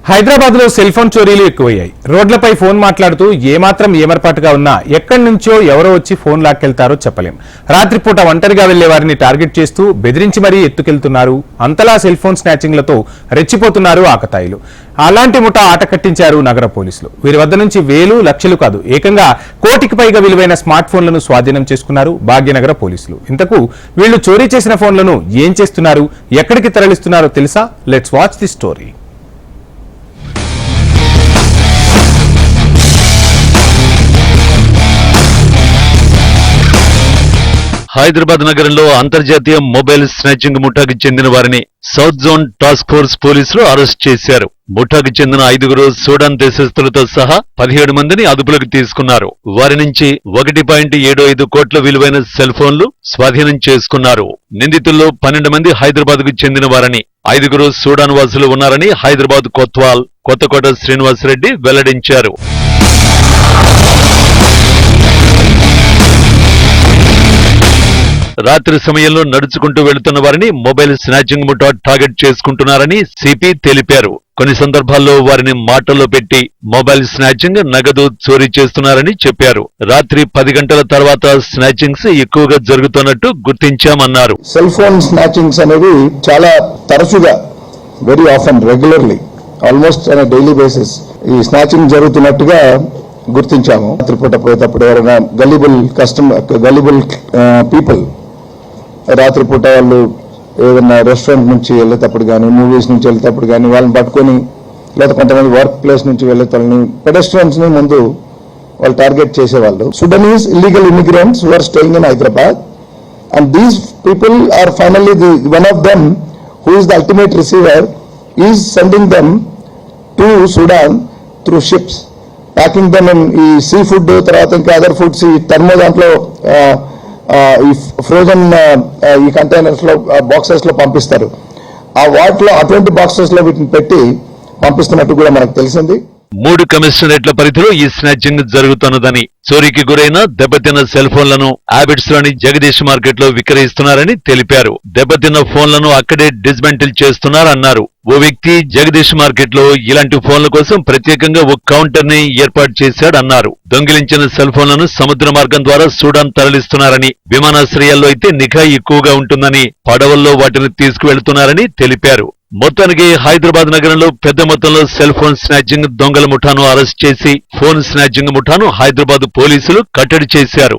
హైదరాబాద్ లో cell phone చోరీలు ఎక్కువయ్యాయి. రోడ్లపై ఫోన్ మాట్లాడుతూ ఏమాత్రం ఏమర్పాటుగా ఉన్నా ఎక్కడి నుంచో ఎవరో వచ్చి ఫోన్ లాక్కెళ్తారో చెప్పలేం. రాత్రిపూట ఒంటరిగా వెళ్లే వారిని టార్గెట్ చేస్తూ బెదిరించి మరీ ఎత్తుకెళ్తున్నారు. అంతలా సెల్ ఫోన్ స్నాచింగ్లతో రెచ్చిపోతున్నారు ఆకతాయిలు. అలాంటి ముఠా ఆట కట్టించారు నగర పోలీసులు. వీరి వద్ద నుంచి వేలు లక్షలు కాదు, ఏకంగా కోటికి పైగా విలువైన స్మార్ట్ ఫోన్లను స్వాధీనం చేసుకున్నారు భాగ్యనగర పోలీసులు. ఇంతకు వీళ్లు చోరీ చేసిన ఫోన్లను ఏం చేస్తున్నారు, ఎక్కడికి తరలిస్తున్నారో తెలుసా? Let's watch the story. Hyderabad నగరంలో అంతర్జాతీయ మొబైల్ స్నాచింగ్ ముఠాకి చెందిన వారిని సౌత్ జోన్ టాస్క్ ఫోర్స్ పోలీసులు అరెస్ట్ చేశారు. ముఠాకి చెందిన 5 సూడాన్ దేశస్థులతో సహా 17 మందిని అదుపులోకి తీసుకున్నారు. వారి నుంచి 1.75 కోట్ల విలువైన సెల్ ఫోన్లు స్వాధీనం చేసుకున్నారు. నిందితుల్లో 12 మంది హైదరాబాద్ కు చెందిన వారని, 5 సూడాన్ వాసులు ఉన్నారని హైదరాబాద్ కొత్వాల్ కొత్తకోట శ్రీనివాసరెడ్డి వెల్లడించారు. రాత్రి సమయంలో నడుచుకుంటూ వెళుతున్న వారిని మొబైల్ స్నాచింగ్ ముఠా టార్గెట్ చేసుకుంటున్నారని సిపి తెలిపారు. కొన్ని సందర్భాల్లో వారిని మాటల్లో పెట్టి మొబైల్ స్నాచింగ్, నగదు చోరీ చేస్తున్నారని చెప్పారు. రాత్రి 10 గంటల తర్వాత స్నాచింగ్స్ ఎక్కువగా జరుగుతున్నట్టు గుర్తించామన్నారు. సెల్ ఫోన్ స్నాచింగ్స్ అనేవి చాలా తరచుగా, very often, regularly, almost on daily basis ఈ స్నాచింగ్ జరుగుతున్నట్టుగా గుర్తించాము. రాత్రిపూట పోయేటప్పుడు ఎవరైనా గల్లిబుల్ పీపుల్ రాత్రిపూట వాళ్ళు ఏదైనా రెస్టారెంట్ నుంచి వెళ్ళేటప్పుడు కానీ, మూవీస్ నుంచి వెళ్ళేటప్పుడు కానీ వాళ్ళని పట్టుకొని, లేదా కొంతమంది వర్క్ ప్లేస్ నుంచి వెళ్ళేటోళ్ళని, పెడెస్ట్రియన్స్ ని ముందు వాళ్ళు టార్గెట్ చేసేవాళ్ళు. Sudanese illegal immigrants who are staying in Hyderabad, and these people are finally one of them who is the ultimate receiver is sending them to Sudan through ships, packing them in ఈ seafood, తర్వాత ఇంకా other foods ఈ టర్మో దాంట్లో ఈ frozen ఈ containers లో, boxes లో పంపిస్తారు. ఆ వాటిలో అటువంటి బాక్సెస్ లో వీటిని పెట్టి పంపిస్తున్నట్టు కూడా మనకు తెలిసింది. 3 కమిషనరేట్ల పరిధిలో ఈ స్నాచింగ్ జరుగుతున్నదని, చోరీకి గురైన దెబ్బతిన్న సెల్ ఫోన్లను హ్యాబిట్స్ లోని జగదీష్ మార్కెట్ లో విక్రయిస్తున్నారని తెలిపారు. దెబ్బతిన్న ఫోన్లను అక్కడే డిస్మెంటిల్ చేస్తున్నారన్నారు. ఓ వ్యక్తి జగదీష్ మార్కెట్ లో ఇలాంటి ఫోన్ల కోసం ప్రత్యేకంగా ఓ కౌంటర్ ని ఏర్పాటు చేశాడన్నారు. దొంగిలించిన సెల్ ఫోన్లను సముద్ర మార్గం ద్వారా సూడాన్ తరలిస్తున్నారని, విమానాశ్రయాల్లో అయితే నిఘా ఎక్కువగా ఉంటుందని పడవల్లో వాటిని తీసుకువెళ్తున్నారని తెలిపారు. మొత్తానికి హైదరాబాద్ నగరంలో పెద్ద మొత్తంలో సెల్ ఫోన్ స్నాచింగ్ దొంగల ముఠాను అరెస్ట్ చేసి ఫోన్ స్నాచింగ్ ముఠాను హైదరాబాద్ పోలీసులు కట్టడి చేశారు.